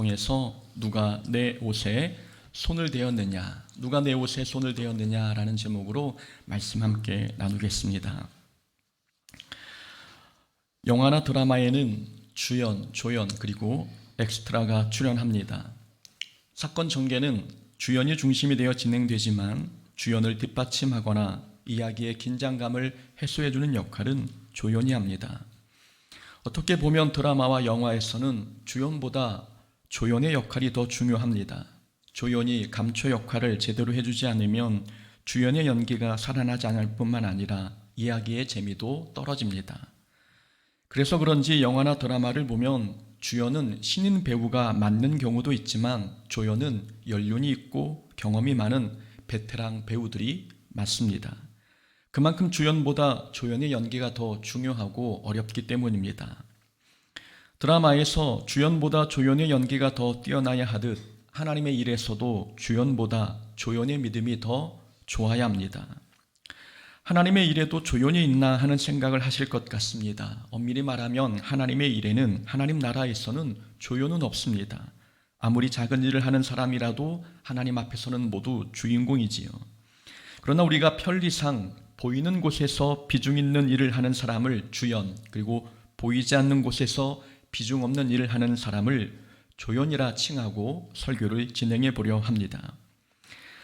통해서 누가 내 옷에 손을 대었느냐, 누가 내 옷에 손을 대었느냐라는 제목으로 말씀 함께 나누겠습니다. 영화나 드라마에는 주연, 조연 그리고 엑스트라가 출연합니다. 사건 전개는 주연이 중심이 되어 진행되지만 주연을 뒷받침하거나 이야기의 긴장감을 해소해주는 역할은 조연이 합니다. 어떻게 보면 드라마와 영화에서는 주연보다 조연의 역할이 더 중요합니다. 조연이 감초 역할을 제대로 해주지 않으면 주연의 연기가 살아나지 않을 뿐만 아니라 이야기의 재미도 떨어집니다. 그래서 그런지 영화나 드라마를 보면 주연은 신인 배우가 맞는 경우도 있지만 조연은 연륜이 있고 경험이 많은 베테랑 배우들이 맞습니다. 그만큼 주연보다 조연의 연기가 더 중요하고 어렵기 때문입니다. 드라마에서 주연보다 조연의 연기가 더 뛰어나야 하듯 하나님의 일에서도 주연보다 조연의 믿음이 더 좋아야 합니다. 하나님의 일에도 조연이 있나 하는 생각을 하실 것 같습니다. 엄밀히 말하면 하나님의 일에는, 하나님 나라에서는 조연은 없습니다. 아무리 작은 일을 하는 사람이라도 하나님 앞에서는 모두 주인공이지요. 그러나 우리가 편리상 보이는 곳에서 비중 있는 일을 하는 사람을 주연, 그리고 보이지 않는 곳에서 비중 없는 일을 하는 사람을 조연이라 칭하고 설교를 진행해 보려 합니다.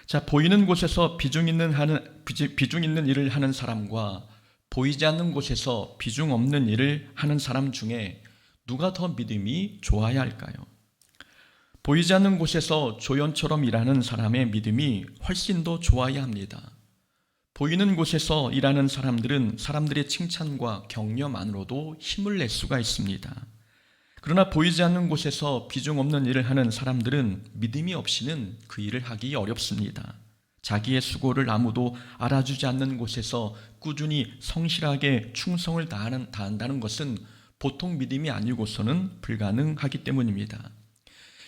자, 보이는 곳에서 비중 있는 일을 하는 사람과 보이지 않는 곳에서 비중 없는 일을 하는 사람 중에 누가 더 믿음이 좋아야 할까요? 보이지 않는 곳에서 조연처럼 일하는 사람의 믿음이 훨씬 더 좋아야 합니다. 보이는 곳에서 일하는 사람들은 사람들의 칭찬과 격려만으로도 힘을 낼 수가 있습니다. 그러나 보이지 않는 곳에서 비중 없는 일을 하는 사람들은 믿음이 없이는 그 일을 하기 어렵습니다. 자기의 수고를 아무도 알아주지 않는 곳에서 꾸준히 성실하게 충성을 다한다는 것은 보통 믿음이 아니고서는 불가능하기 때문입니다.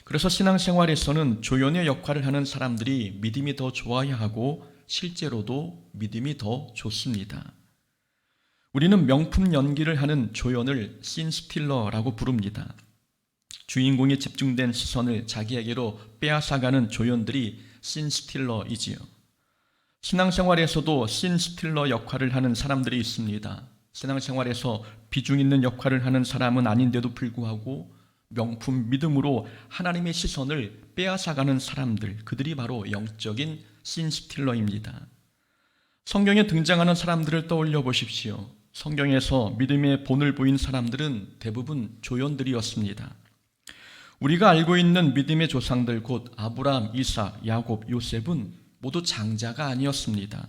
그래서 신앙생활에서는 조연의 역할을 하는 사람들이 믿음이 더 좋아야 하고 실제로도 믿음이 더 좋습니다. 우리는 명품 연기를 하는 조연을 씬스틸러라고 부릅니다. 주인공이 집중된 시선을 자기에게로 빼앗아가는 조연들이 씬스틸러이지요. 신앙생활에서도 씬스틸러 역할을 하는 사람들이 있습니다. 신앙생활에서 비중 있는 역할을 하는 사람은 아닌데도 불구하고 명품 믿음으로 하나님의 시선을 빼앗아가는 사람들, 그들이 바로 영적인 씬스틸러입니다. 성경에 등장하는 사람들을 떠올려 보십시오. 성경에서 믿음의 본을 보인 사람들은 대부분 조연들이었습니다. 우리가 알고 있는 믿음의 조상들 곧 아브라함, 이삭, 야곱, 요셉은 모두 장자가 아니었습니다.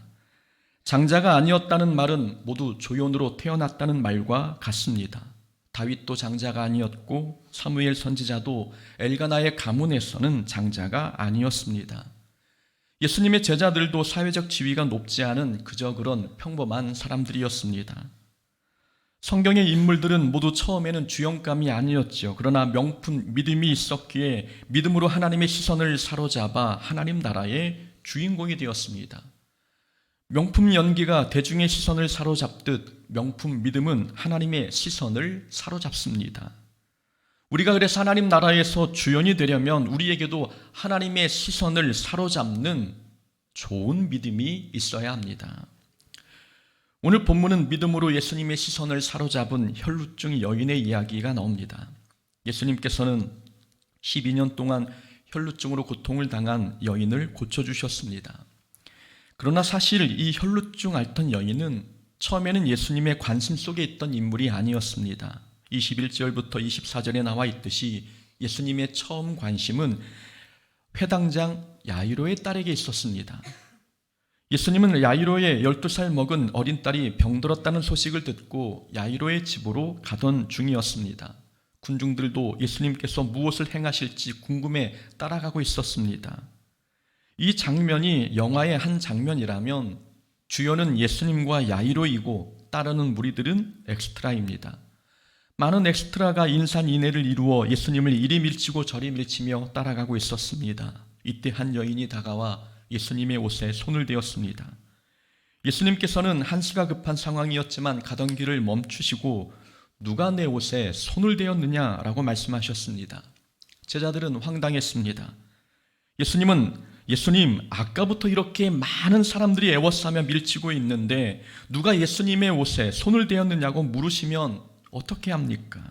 장자가 아니었다는 말은 모두 조연으로 태어났다는 말과 같습니다. 다윗도 장자가 아니었고 사무엘 선지자도 엘가나의 가문에서는 장자가 아니었습니다. 예수님의 제자들도 사회적 지위가 높지 않은 그저 그런 평범한 사람들이었습니다. 성경의 인물들은 모두 처음에는 주연감이 아니었죠. 그러나 명품 믿음이 있었기에 믿음으로 하나님의 시선을 사로잡아 하나님 나라의 주인공이 되었습니다. 명품 연기가 대중의 시선을 사로잡듯 명품 믿음은 하나님의 시선을 사로잡습니다. 우리가 그래서 하나님 나라에서 주연이 되려면 우리에게도 하나님의 시선을 사로잡는 좋은 믿음이 있어야 합니다. 오늘 본문은 믿음으로 예수님의 시선을 사로잡은 혈루증 여인의 이야기가 나옵니다. 예수님께서는 12년 동안 혈루증으로 고통을 당한 여인을 고쳐주셨습니다. 그러나 사실 이 혈루증 앓던 여인은 처음에는 예수님의 관심 속에 있던 인물이 아니었습니다. 21절부터 24절에 나와 있듯이 예수님의 처음 관심은 회당장 야이로의 딸에게 있었습니다. 예수님은 야이로의 12살 먹은 어린 딸이 병들었다는 소식을 듣고 야이로의 집으로 가던 중이었습니다. 군중들도 예수님께서 무엇을 행하실지 궁금해 따라가고 있었습니다. 이 장면이 영화의 한 장면이라면 주연은 예수님과 야이로이고 따르는 무리들은 엑스트라입니다. 많은 엑스트라가 인산인해를 이루어 예수님을 이리 밀치고 저리 밀치며 따라가고 있었습니다. 이때 한 여인이 다가와 예수님의 옷에 손을 대었습니다. 예수님께서는 한시가 급한 상황이었지만 가던 길을 멈추시고 누가 내 옷에 손을 대었느냐라고 말씀하셨습니다. 제자들은 황당했습니다. 예수님, 아까부터 이렇게 많은 사람들이 애워싸며 밀치고 있는데 누가 예수님의 옷에 손을 대었느냐고 물으시면 어떻게 합니까?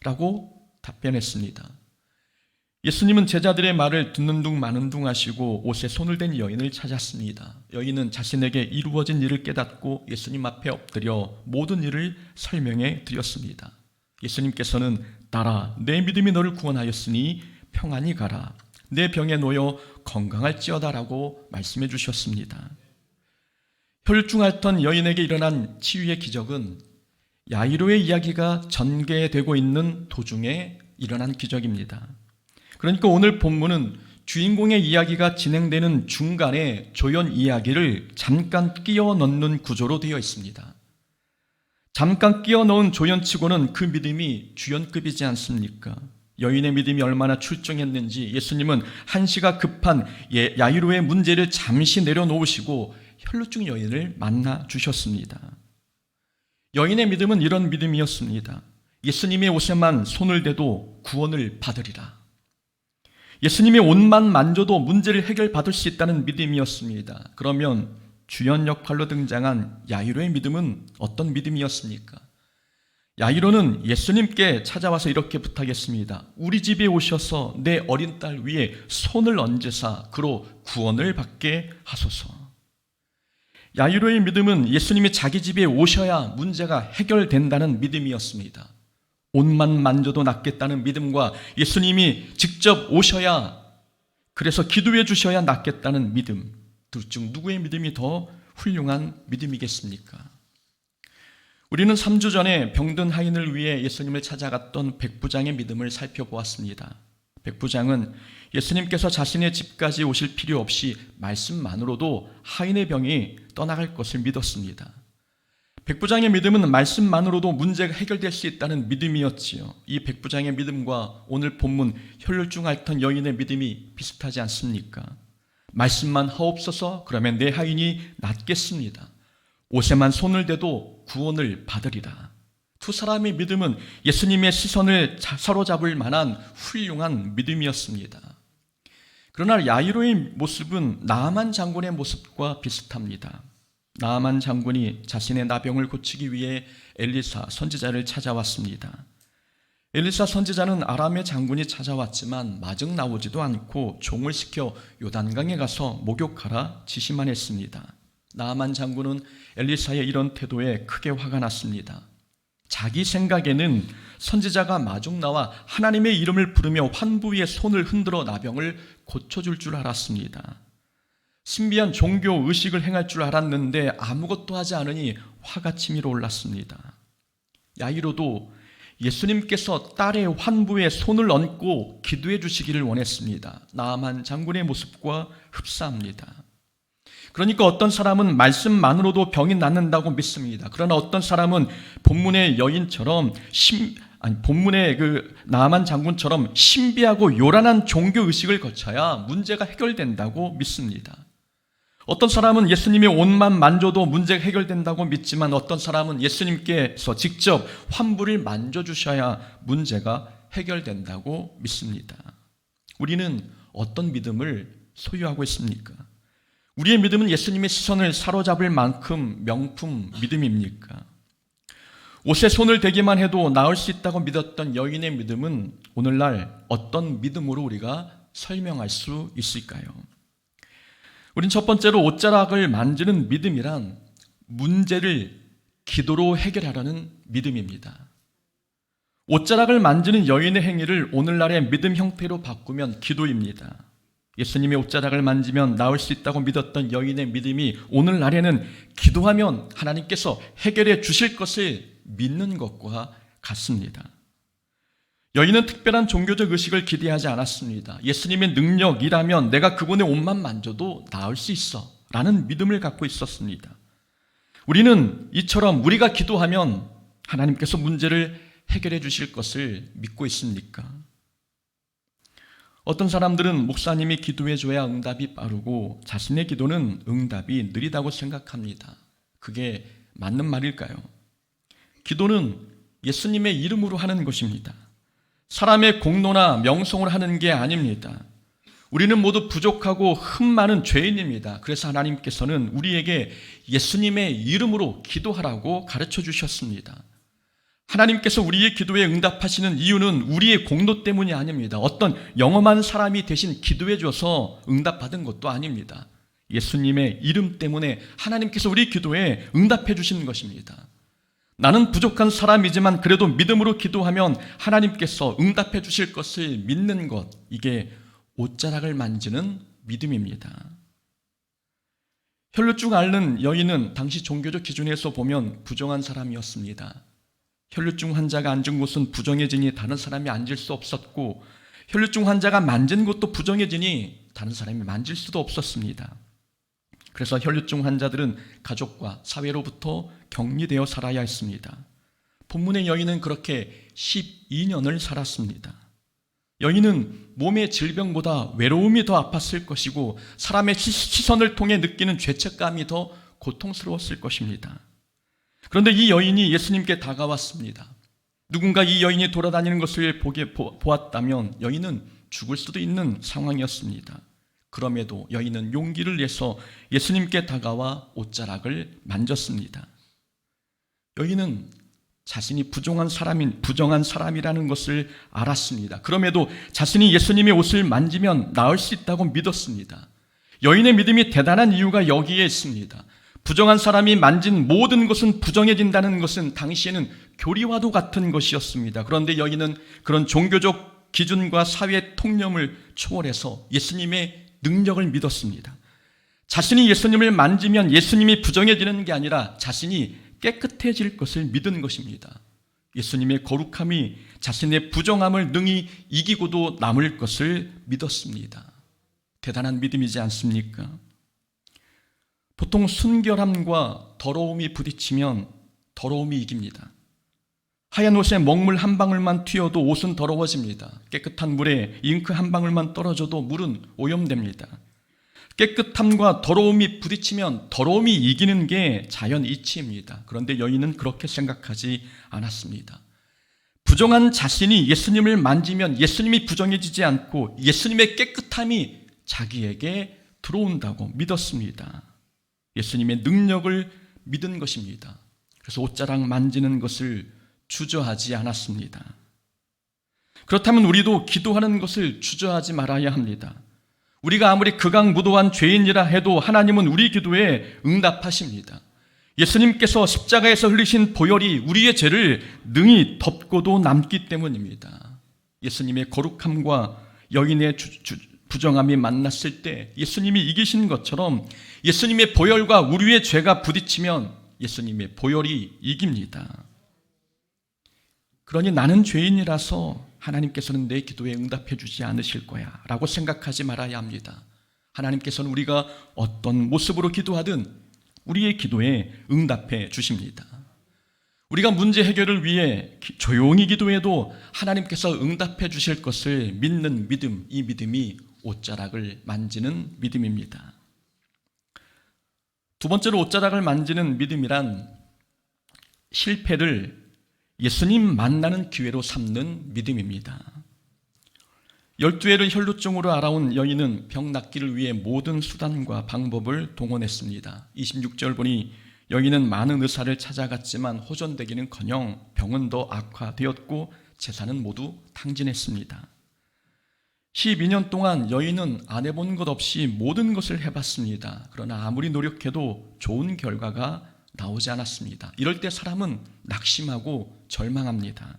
라고 답변했습니다. 예수님은 제자들의 말을 듣는 둥 마는 둥 하시고 옷에 손을 댄 여인을 찾았습니다. 여인은 자신에게 이루어진 일을 깨닫고 예수님 앞에 엎드려 모든 일을 설명해 드렸습니다. 예수님께서는 따라 내 믿음이 너를 구원하였으니 평안히 가라. 내 병에 놓여 건강할지어다 라고 말씀해 주셨습니다. 혈증 앓던 여인에게 일어난 치유의 기적은 야이로의 이야기가 전개되고 있는 도중에 일어난 기적입니다. 그러니까 오늘 본문은 주인공의 이야기가 진행되는 중간에 조연 이야기를 잠깐 끼워 넣는 구조로 되어 있습니다. 잠깐 끼워 넣은 조연치고는 그 믿음이 주연급이지 않습니까? 여인의 믿음이 얼마나 출중했는지 예수님은 한시가 급한 야이로의 문제를 잠시 내려놓으시고 혈루증 여인을 만나 주셨습니다. 여인의 믿음은 이런 믿음이었습니다. 예수님의 옷에만 손을 대도 구원을 받으리라. 예수님의 옷만 만져도 문제를 해결받을 수 있다는 믿음이었습니다. 그러면 주연 역할로 등장한 야이로의 믿음은 어떤 믿음이었습니까? 야이로는 예수님께 찾아와서 이렇게 부탁했습니다. 우리 집에 오셔서 내 어린 딸 위에 손을 얹으사 그로 구원을 받게 하소서. 야이로의 믿음은 예수님이 자기 집에 오셔야 문제가 해결된다는 믿음이었습니다. 옷만 만져도 낫겠다는 믿음과 예수님이 직접 오셔야, 그래서 기도해 주셔야 낫겠다는 믿음, 둘 중 누구의 믿음이 더 훌륭한 믿음이겠습니까? 우리는 3주 전에 병든 하인을 위해 예수님을 찾아갔던 백부장의 믿음을 살펴보았습니다. 백부장은 예수님께서 자신의 집까지 오실 필요 없이 말씀만으로도 하인의 병이 떠나갈 것을 믿었습니다. 백부장의 믿음은 말씀만으로도 문제가 해결될 수 있다는 믿음이었지요. 이 백부장의 믿음과 오늘 본문 혈루증 앓던 여인의 믿음이 비슷하지 않습니까? 말씀만 하옵소서, 그러면 내 하인이 낫겠습니다. 옷에만 손을 대도 구원을 받으리라. 두 사람의 믿음은 예수님의 시선을 사로잡을 만한 훌륭한 믿음이었습니다. 그러나 야이로의 모습은 나아만 장군의 모습과 비슷합니다. 나아만 장군이 자신의 나병을 고치기 위해 엘리사 선지자를 찾아왔습니다. 엘리사 선지자는 아람의 장군이 찾아왔지만 마중 나오지도 않고 종을 시켜 요단강에 가서 목욕하라 지시만 했습니다. 나아만 장군은 엘리사의 이런 태도에 크게 화가 났습니다. 자기 생각에는 선지자가 마중 나와 하나님의 이름을 부르며 환부 위에 손을 흔들어 나병을 고쳐줄 줄 알았습니다. 신비한 종교 의식을 행할 줄 알았는데 아무것도 하지 않으니 화가 치밀어 올랐습니다. 야이로도 예수님께서 딸의 환부에 손을 얹고 기도해 주시기를 원했습니다. 나아만 장군의 모습과 흡사합니다. 그러니까 어떤 사람은 말씀만으로도 병이 낫는다고 믿습니다. 그러나 어떤 사람은 본문의 여인처럼 본문의 나아만 장군처럼 신비하고 요란한 종교 의식을 거쳐야 문제가 해결된다고 믿습니다. 어떤 사람은 예수님의 옷만 만져도 문제가 해결된다고 믿지만 어떤 사람은 예수님께서 직접 환부를 만져주셔야 문제가 해결된다고 믿습니다. 우리는 어떤 믿음을 소유하고 있습니까? 우리의 믿음은 예수님의 시선을 사로잡을 만큼 명품 믿음입니까? 옷에 손을 대기만 해도 나을 수 있다고 믿었던 여인의 믿음은 오늘날 어떤 믿음으로 우리가 설명할 수 있을까요? 우린 첫 번째로 옷자락을 만지는 믿음이란 문제를 기도로 해결하려는 믿음입니다. 옷자락을 만지는 여인의 행위를 오늘날의 믿음 형태로 바꾸면 기도입니다. 예수님의 옷자락을 만지면 나을 수 있다고 믿었던 여인의 믿음이 오늘날에는 기도하면 하나님께서 해결해 주실 것을 믿는 것과 같습니다. 여인은 특별한 종교적 의식을 기대하지 않았습니다. 예수님의 능력이라면 내가 그분의 옷만 만져도 나을 수 있어 라는 믿음을 갖고 있었습니다. 우리는 이처럼 우리가 기도하면 하나님께서 문제를 해결해 주실 것을 믿고 있습니까? 어떤 사람들은 목사님이 기도해 줘야 응답이 빠르고 자신의 기도는 응답이 느리다고 생각합니다. 그게 맞는 말일까요? 기도는 예수님의 이름으로 하는 것입니다. 사람의 공로나 명성을 하는 게 아닙니다. 우리는 모두 부족하고 흠 많은 죄인입니다. 그래서 하나님께서는 우리에게 예수님의 이름으로 기도하라고 가르쳐 주셨습니다. 하나님께서 우리의 기도에 응답하시는 이유는 우리의 공로 때문이 아닙니다. 어떤 영험한 사람이 대신 기도해 줘서 응답받은 것도 아닙니다. 예수님의 이름 때문에 하나님께서 우리 기도에 응답해 주시는 것입니다. 나는 부족한 사람이지만 그래도 믿음으로 기도하면 하나님께서 응답해 주실 것을 믿는 것, 이게 옷자락을 만지는 믿음입니다. 혈루증 앓는 여인은 당시 종교적 기준에서 보면 부정한 사람이었습니다. 혈루증 환자가 앉은 곳은 부정해지니 다른 사람이 앉을 수 없었고, 혈루증 환자가 만진 곳도 부정해지니 다른 사람이 만질 수도 없었습니다. 그래서 혈루증 환자들은 가족과 사회로부터 격리되어 살아야 했습니다. 본문의 여인은 그렇게 12년을 살았습니다. 여인은 몸의 질병보다 외로움이 더 아팠을 것이고 사람의 시선을 통해 느끼는 죄책감이 더 고통스러웠을 것입니다. 그런데 이 여인이 예수님께 다가왔습니다. 누군가 이 여인이 돌아다니는 것을 보았다면 여인은 죽을 수도 있는 상황이었습니다. 그럼에도 여인은 용기를 내서 예수님께 다가와 옷자락을 만졌습니다. 여인은 자신이 부정한 사람이라는 것을 알았습니다. 그럼에도 자신이 예수님의 옷을 만지면 나을 수 있다고 믿었습니다. 여인의 믿음이 대단한 이유가 여기에 있습니다. 부정한 사람이 만진 모든 것은 부정해진다는 것은 당시에는 교리와도 같은 것이었습니다. 그런데 여인은 그런 종교적 기준과 사회 통념을 초월해서 예수님의 능력을 믿었습니다. 자신이 예수님을 만지면 예수님이 부정해지는 게 아니라 자신이 깨끗해질 것을 믿은 것입니다. 예수님의 거룩함이 자신의 부정함을 능히 이기고도 남을 것을 믿었습니다. 대단한 믿음이지 않습니까? 보통 순결함과 더러움이 부딪히면 더러움이 이깁니다. 하얀 옷에 먹물 한 방울만 튀어도 옷은 더러워집니다. 깨끗한 물에 잉크 한 방울만 떨어져도 물은 오염됩니다. 깨끗함과 더러움이 부딪히면 더러움이 이기는 게 자연 이치입니다. 그런데 여인은 그렇게 생각하지 않았습니다. 부정한 자신이 예수님을 만지면 예수님이 부정해지지 않고 예수님의 깨끗함이 자기에게 들어온다고 믿었습니다. 예수님의 능력을 믿은 것입니다. 그래서 옷자락 만지는 것을 주저하지 않았습니다. 그렇다면 우리도 기도하는 것을 주저하지 말아야 합니다. 우리가 아무리 극악무도한 죄인이라 해도 하나님은 우리 기도에 응답하십니다. 예수님께서 십자가에서 흘리신 보혈이 우리의 죄를 능히 덮고도 남기 때문입니다. 예수님의 거룩함과 여인의 부정함이 만났을 때 예수님이 이기신 것처럼 예수님의 보혈과 우리의 죄가 부딪히면 예수님의 보혈이 이깁니다. 그러니 나는 죄인이라서 하나님께서는 내 기도에 응답해 주지 않으실 거야 라고 생각하지 말아야 합니다. 하나님께서는 우리가 어떤 모습으로 기도하든 우리의 기도에 응답해 주십니다. 우리가 문제 해결을 위해 조용히 기도해도 하나님께서 응답해 주실 것을 믿는 믿음, 이 믿음이 옷자락을 만지는 믿음입니다. 두 번째로 옷자락을 만지는 믿음이란 실패를 예수님 만나는 기회로 삼는 믿음입니다. 12회를 혈루증으로 알아온 여인은 병 낫기를 위해 모든 수단과 방법을 동원했습니다. 26절 보니 여인은 많은 의사를 찾아갔지만 호전되기는커녕 병은 더 악화되었고 재산은 모두 탕진했습니다. 12년 동안 여인은 안 해본 것 없이 모든 것을 해봤습니다. 그러나 아무리 노력해도 좋은 결과가 나오지 않았습니다. 이럴 때 사람은 낙심하고 절망합니다.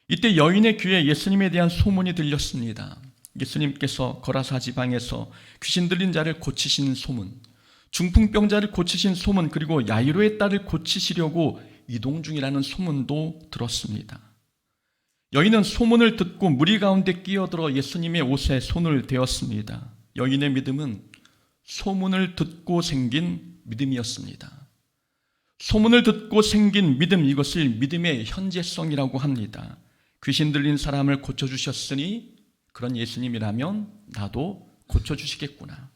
이때 여인의 귀에 예수님에 대한 소문이 들렸습니다. 예수님께서 거라사 지방에서 귀신 들린 자를 고치신 소문, 중풍병자를 고치신 소문, 그리고 야이로의 딸을 고치시려고 이동 중이라는 소문도 들었습니다. 여인은 소문을 듣고 무리 가운데 끼어들어 예수님의 옷에 손을 대었습니다. 여인의 믿음은 소문을 듣고 생긴 믿음이었습니다. 소문을 듣고 생긴 믿음, 이것을 믿음의 현재성이라고 합니다. 귀신 들린 사람을 고쳐주셨으니 그런 예수님이라면 나도 고쳐주시겠구나.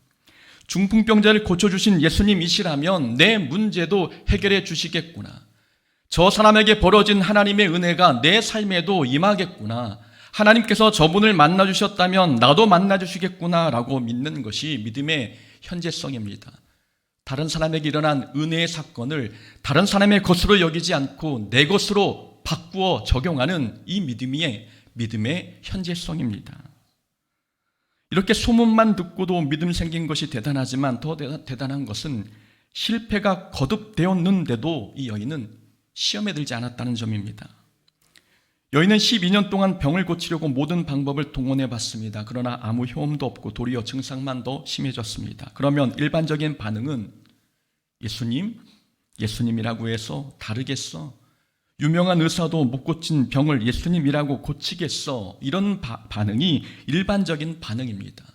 중풍병자를 고쳐주신 예수님이시라면 내 문제도 해결해 주시겠구나. 저 사람에게 벌어진 하나님의 은혜가 내 삶에도 임하겠구나. 하나님께서 저분을 만나주셨다면 나도 만나주시겠구나라고 믿는 것이 믿음의 현재성입니다. 다른 사람에게 일어난 은혜의 사건을 다른 사람의 것으로 여기지 않고 내 것으로 바꾸어 적용하는 이 믿음의 현재성입니다. 이렇게 소문만 듣고도 믿음 생긴 것이 대단하지만 더 대단한 것은 실패가 거듭되었는데도 이 여인은 시험에 들지 않았다는 점입니다. 여인은 12년 동안 병을 고치려고 모든 방법을 동원해 봤습니다. 그러나 아무 효험도 없고 도리어 증상만 더 심해졌습니다. 그러면 일반적인 반응은 예수님이라고 해서 다르겠어? 유명한 의사도 못 고친 병을 예수님이라고 고치겠어? 이런 반응이 일반적인 반응입니다.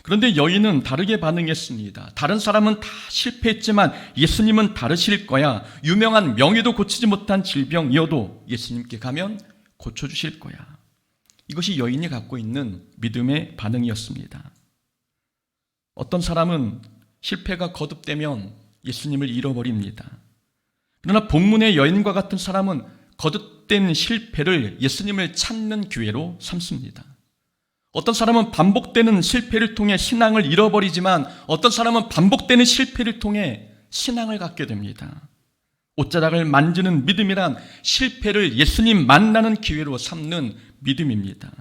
그런데 여인은 다르게 반응했습니다. 다른 사람은 다 실패했지만 예수님은 다르실 거야. 유명한 명의도 고치지 못한 질병이어도 예수님께 가면 고쳐주실 거야. 이것이 여인이 갖고 있는 믿음의 반응이었습니다. 어떤 사람은 실패가 거듭되면 예수님을 잃어버립니다. 그러나 본문의 여인과 같은 사람은 거듭된 실패를 예수님을 찾는 기회로 삼습니다. 어떤 사람은 반복되는 실패를 통해 신앙을 잃어버리지만 어떤 사람은 반복되는 실패를 통해 신앙을 갖게 됩니다. 옷자락을 만지는 믿음이란 실패를 예수님 만나는 기회로 삼는 믿음입니다.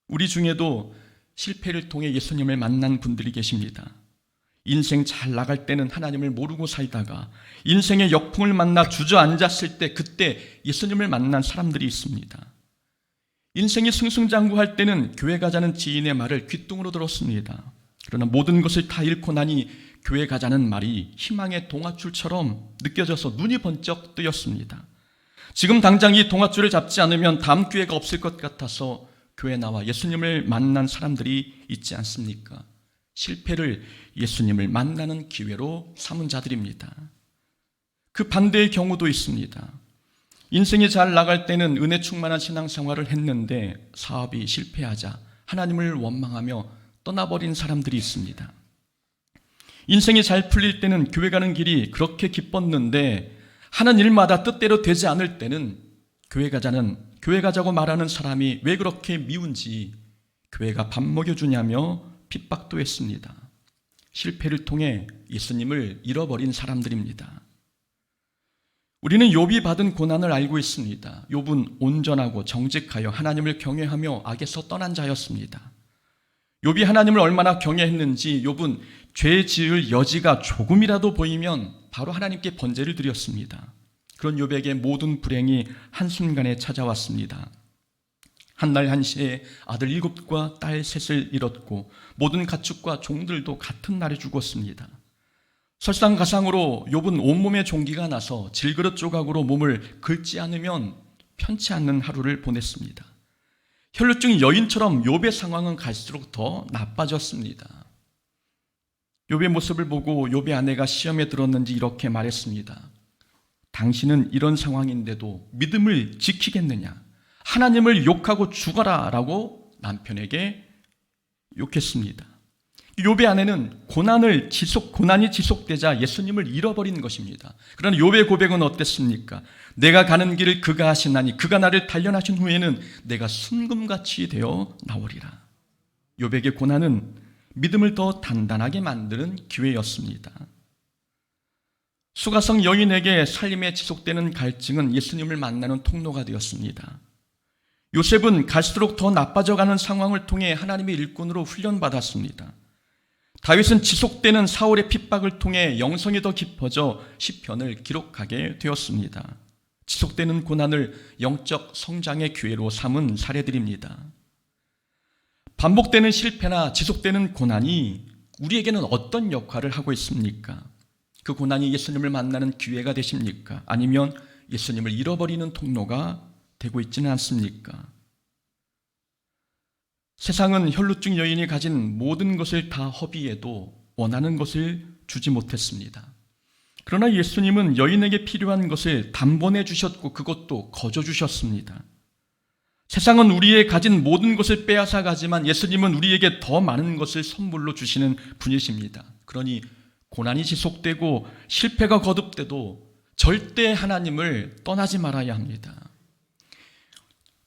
우리 중에도 실패를 통해 예수님을 만난 분들이 계십니다. 인생 잘 나갈 때는 하나님을 모르고 살다가 인생의 역풍을 만나 주저앉았을 때 그때 예수님을 만난 사람들이 있습니다. 인생이 승승장구할 때는 교회 가자는 지인의 말을 귓등으로 들었습니다. 그러나 모든 것을 다 잃고 나니 교회 가자는 말이 희망의 동아줄처럼 느껴져서 눈이 번쩍 뜨였습니다. 지금 당장 이 동아줄을 잡지 않으면 다음 기회가 없을 것 같아서 교회 나와 예수님을 만난 사람들이 있지 않습니까? 실패를 예수님을 만나는 기회로 삼은 자들입니다. 그 반대의 경우도 있습니다. 인생이 잘 나갈 때는 은혜 충만한 신앙생활을 했는데 사업이 실패하자 하나님을 원망하며 떠나버린 사람들이 있습니다. 인생이 잘 풀릴 때는 교회 가는 길이 그렇게 기뻤는데 하는 일마다 뜻대로 되지 않을 때는 교회 가자고 말하는 사람이 왜 그렇게 미운지 교회가 밥 먹여주냐며 핍박도 했습니다. 실패를 통해 예수님을 잃어버린 사람들입니다. 우리는 욥이 받은 고난을 알고 있습니다. 욥은 온전하고 정직하여 하나님을 경외하며 악에서 떠난 자였습니다. 욥이 하나님을 얼마나 경외했는지 욥은 죄 지을 여지가 조금이라도 보이면 바로 하나님께 번제를 드렸습니다. 그런 욥에게 모든 불행이 한순간에 찾아왔습니다. 한날 한시에 아들 7과 딸 3을 잃었고 모든 가축과 종들도 같은 날에 죽었습니다. 설상가상으로 욥은 온몸에 종기가 나서 질그릇 조각으로 몸을 긁지 않으면 편치 않는 하루를 보냈습니다. 혈루증 여인처럼 욥의 상황은 갈수록 더 나빠졌습니다. 욥의 모습을 보고 욥의 아내가 시험에 들었는지 이렇게 말했습니다. 당신은 이런 상황인데도 믿음을 지키겠느냐? 하나님을 욕하고 죽어라 라고 남편에게 욕했습니다. 욥의 아내는 고난이 지속되자 예수님을 잃어버린 것입니다. 그러나 욥의 고백은 어땠습니까? 내가 가는 길을 그가 하시나니 그가 나를 단련하신 후에는 내가 순금같이 되어 나오리라. 욥에게 고난은 믿음을 더 단단하게 만드는 기회였습니다. 수가성 여인에게 삶에 지속되는 갈증은 예수님을 만나는 통로가 되었습니다. 요셉은 갈수록 더 나빠져가는 상황을 통해 하나님의 일꾼으로 훈련받았습니다. 다윗은 지속되는 사울의 핍박을 통해 영성이 더 깊어져 시편을 기록하게 되었습니다. 지속되는 고난을 영적 성장의 기회로 삼은 사례들입니다. 반복되는 실패나 지속되는 고난이 우리에게는 어떤 역할을 하고 있습니까? 그 고난이 예수님을 만나는 기회가 되십니까? 아니면 예수님을 잃어버리는 통로가 되고 있지는 않습니까? 세상은 혈루증 여인이 가진 모든 것을 다 허비해도 원하는 것을 주지 못했습니다. 그러나 예수님은 여인에게 필요한 것을 단번에 주셨고 그것도 거저 주셨습니다. 세상은 우리의 가진 모든 것을 빼앗아 가지만 예수님은 우리에게 더 많은 것을 선물로 주시는 분이십니다. 그러니 고난이 지속되고 실패가 거듭돼도 절대 하나님을 떠나지 말아야 합니다.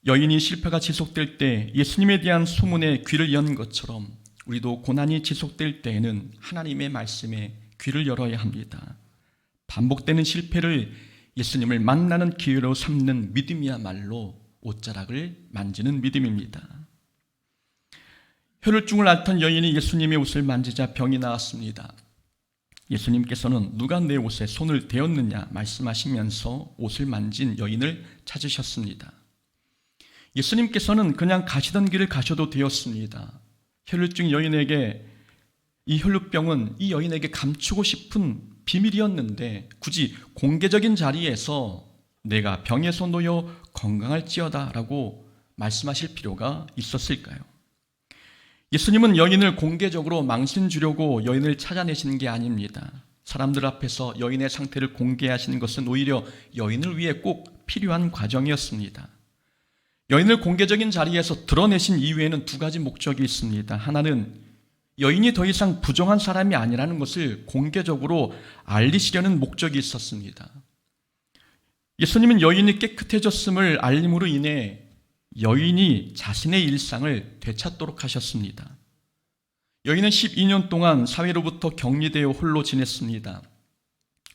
여인이 실패가 지속될 때 예수님에 대한 소문에 귀를 연 것처럼 우리도 고난이 지속될 때에는 하나님의 말씀에 귀를 열어야 합니다. 반복되는 실패를 예수님을 만나는 기회로 삼는 믿음이야말로 옷자락을 만지는 믿음입니다. 혈루증을 앓던 여인이 예수님의 옷을 만지자 병이 나았습니다. 예수님께서는 누가 내 옷에 손을 대었느냐 말씀하시면서 옷을 만진 여인을 찾으셨습니다. 예수님께서는 그냥 가시던 길을 가셔도 되었습니다. 혈루증 여인에게 이 혈루병은 이 여인에게 감추고 싶은 비밀이었는데 굳이 공개적인 자리에서 내가 병에서 놓여 건강할지어다 라고 말씀하실 필요가 있었을까요? 예수님은 여인을 공개적으로 망신 주려고 여인을 찾아내신 게 아닙니다. 사람들 앞에서 여인의 상태를 공개하시는 것은 오히려 여인을 위해 꼭 필요한 과정이었습니다. 여인을 공개적인 자리에서 드러내신 이유에는 두 가지 목적이 있습니다. 하나는 여인이 더 이상 부정한 사람이 아니라는 것을 공개적으로 알리시려는 목적이 있었습니다. 예수님은 여인이 깨끗해졌음을 알림으로 인해 여인이 자신의 일상을 되찾도록 하셨습니다. 여인은 12년 동안 사회로부터 격리되어 홀로 지냈습니다.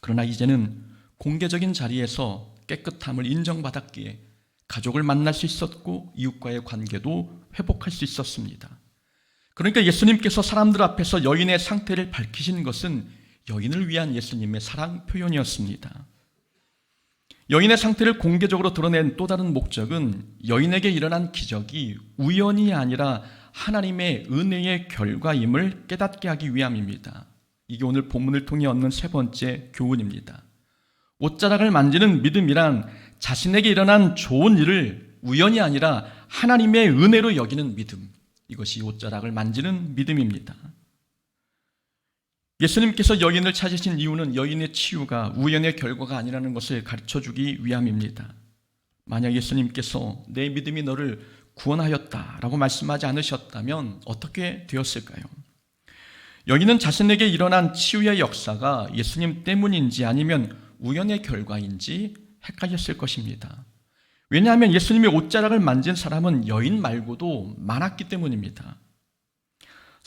그러나 이제는 공개적인 자리에서 깨끗함을 인정받았기에 가족을 만날 수 있었고 이웃과의 관계도 회복할 수 있었습니다. 그러니까 예수님께서 사람들 앞에서 여인의 상태를 밝히신 것은 여인을 위한 예수님의 사랑 표현이었습니다. 여인의 상태를 공개적으로 드러낸 또 다른 목적은 여인에게 일어난 기적이 우연이 아니라 하나님의 은혜의 결과임을 깨닫게 하기 위함입니다. 이게 오늘 본문을 통해 얻는 세 번째 교훈입니다. 옷자락을 만지는 믿음이란 자신에게 일어난 좋은 일을 우연이 아니라 하나님의 은혜로 여기는 믿음, 이것이 옷자락을 만지는 믿음입니다. 예수님께서 여인을 찾으신 이유는 여인의 치유가 우연의 결과가 아니라는 것을 가르쳐주기 위함입니다. 만약 예수님께서 내 믿음이 너를 구원하였다라고 말씀하지 않으셨다면 어떻게 되었을까요? 여인은 자신에게 일어난 치유의 역사가 예수님 때문인지 아니면 우연의 결과인지 헷갈렸을 것입니다. 왜냐하면 예수님의 옷자락을 만진 사람은 여인 말고도 많았기 때문입니다.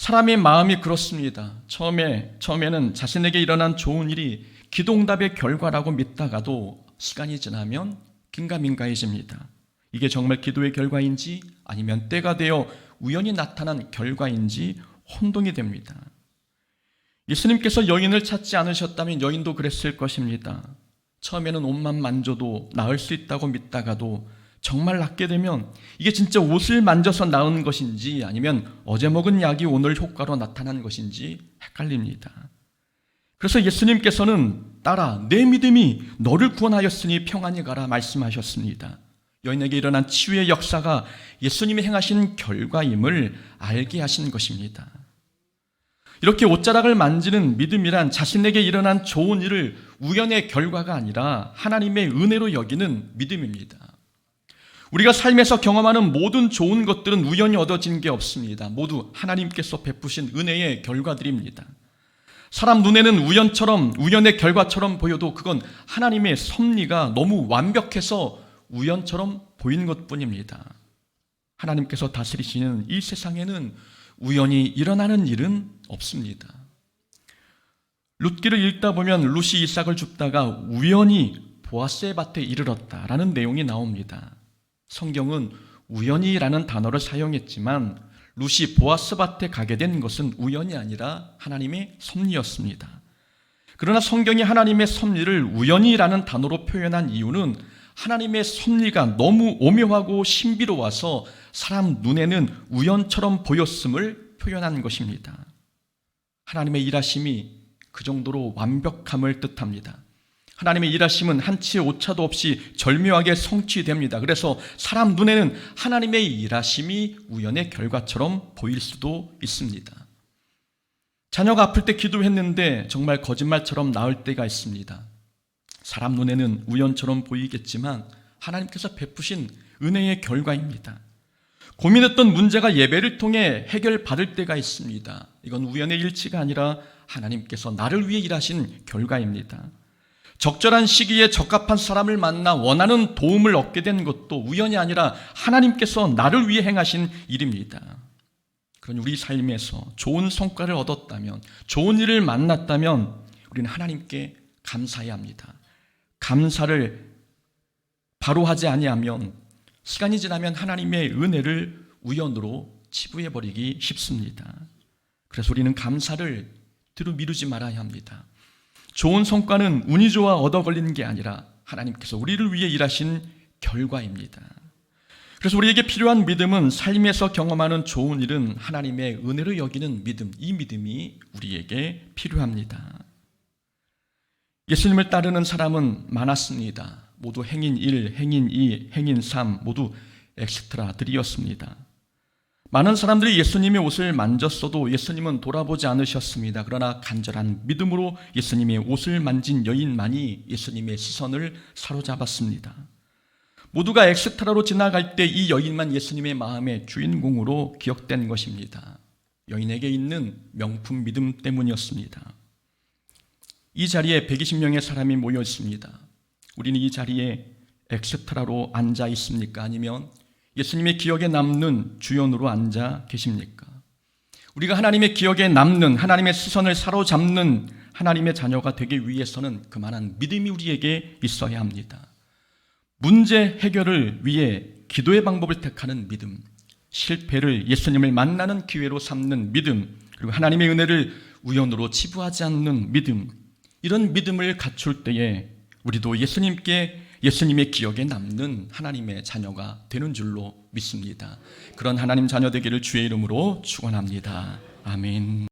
사람의 마음이 그렇습니다. 처음에는 자신에게 일어난 좋은 일이 기도응답의 결과라고 믿다가도 시간이 지나면 긴가민가해집니다. 이게 정말 기도의 결과인지 아니면 때가 되어 우연히 나타난 결과인지 혼동이 됩니다. 예수님께서 여인을 찾지 않으셨다면 여인도 그랬을 것입니다. 처음에는 옷만 만져도 나을 수 있다고 믿다가도 정말 낫게 되면 이게 진짜 옷을 만져서 나은 것인지 아니면 어제 먹은 약이 오늘 효과로 나타난 것인지 헷갈립니다. 그래서 예수님께서는 딸아, 내 믿음이 너를 구원하였으니 평안히 가라 말씀하셨습니다. 여인에게 일어난 치유의 역사가 예수님이 행하신 결과임을 알게 하신 것입니다. 이렇게 옷자락을 만지는 믿음이란 자신에게 일어난 좋은 일을 우연의 결과가 아니라 하나님의 은혜로 여기는 믿음입니다. 우리가 삶에서 경험하는 모든 좋은 것들은 우연히 얻어진 게 없습니다. 모두 하나님께서 베푸신 은혜의 결과들입니다. 사람 눈에는 우연의 결과처럼 보여도 그건 하나님의 섭리가 너무 완벽해서 우연처럼 보이는 것뿐입니다. 하나님께서 다스리시는 이 세상에는 우연히 일어나는 일은 없습니다. 룻기를 읽다 보면 룻이 이삭을 줍다가 우연히 보아스의 밭에 이르렀다라는 내용이 나옵니다. 성경은 우연히라는 단어를 사용했지만 룻이 보아스 밭에 가게 된 것은 우연이 아니라 하나님의 섭리였습니다. 그러나 성경이 하나님의 섭리를 우연히라는 단어로 표현한 이유는 하나님의 섭리가 너무 오묘하고 신비로워서 사람 눈에는 우연처럼 보였음을 표현한 것입니다. 하나님의 일하심이 그 정도로 완벽함을 뜻합니다. 하나님의 일하심은 한치의 오차도 없이 절묘하게 성취됩니다. 그래서 사람 눈에는 하나님의 일하심이 우연의 결과처럼 보일 수도 있습니다. 자녀가 아플 때 기도했는데 정말 거짓말처럼 나을 때가 있습니다. 사람 눈에는 우연처럼 보이겠지만 하나님께서 베푸신 은혜의 결과입니다. 고민했던 문제가 예배를 통해 해결받을 때가 있습니다. 이건 우연의 일치가 아니라 하나님께서 나를 위해 일하신 결과입니다. 적절한 시기에 적합한 사람을 만나 원하는 도움을 얻게 된 것도 우연이 아니라 하나님께서 나를 위해 행하신 일입니다. 그러니 우리 삶에서 좋은 성과를 얻었다면, 좋은 일을 만났다면 우리는 하나님께 감사해야 합니다. 감사를 바로 하지 아니하면 시간이 지나면 하나님의 은혜를 우연으로 치부해버리기 쉽습니다. 그래서 우리는 감사를 뒤로 미루지 말아야 합니다. 좋은 성과는 운이 좋아 얻어 걸리는 게 아니라 하나님께서 우리를 위해 일하신 결과입니다. 그래서 우리에게 필요한 믿음은 삶에서 경험하는 좋은 일은 하나님의 은혜로 여기는 믿음, 이 믿음이 우리에게 필요합니다. 예수님을 따르는 사람은 많았습니다. 모두 행인 1, 행인 2, 행인 3 모두 엑스트라들이었습니다. 많은 사람들이 예수님의 옷을 만졌어도 예수님은 돌아보지 않으셨습니다. 그러나 간절한 믿음으로 예수님의 옷을 만진 여인만이 예수님의 시선을 사로잡았습니다. 모두가 엑스트라로 지나갈 때 이 여인만 예수님의 마음의 주인공으로 기억된 것입니다. 여인에게 있는 명품 믿음 때문이었습니다. 이 자리에 120명의 사람이 모여 있습니다. 우리는 이 자리에 엑스트라로 앉아 있습니까? 아니면 예수님의 기억에 남는 주연으로 앉아 계십니까? 우리가 하나님의 기억에 남는, 하나님의 시선을 사로잡는 하나님의 자녀가 되기 위해서는 그만한 믿음이 우리에게 있어야 합니다. 문제 해결을 위해 기도의 방법을 택하는 믿음, 실패를 예수님을 만나는 기회로 삼는 믿음, 그리고 하나님의 은혜를 우연으로 치부하지 않는 믿음, 이런 믿음을 갖출 때에 우리도 예수님의 기억에 남는 하나님의 자녀가 되는 줄로 믿습니다. 그런 하나님 자녀 되기를 주의 이름으로 축원합니다. 아멘.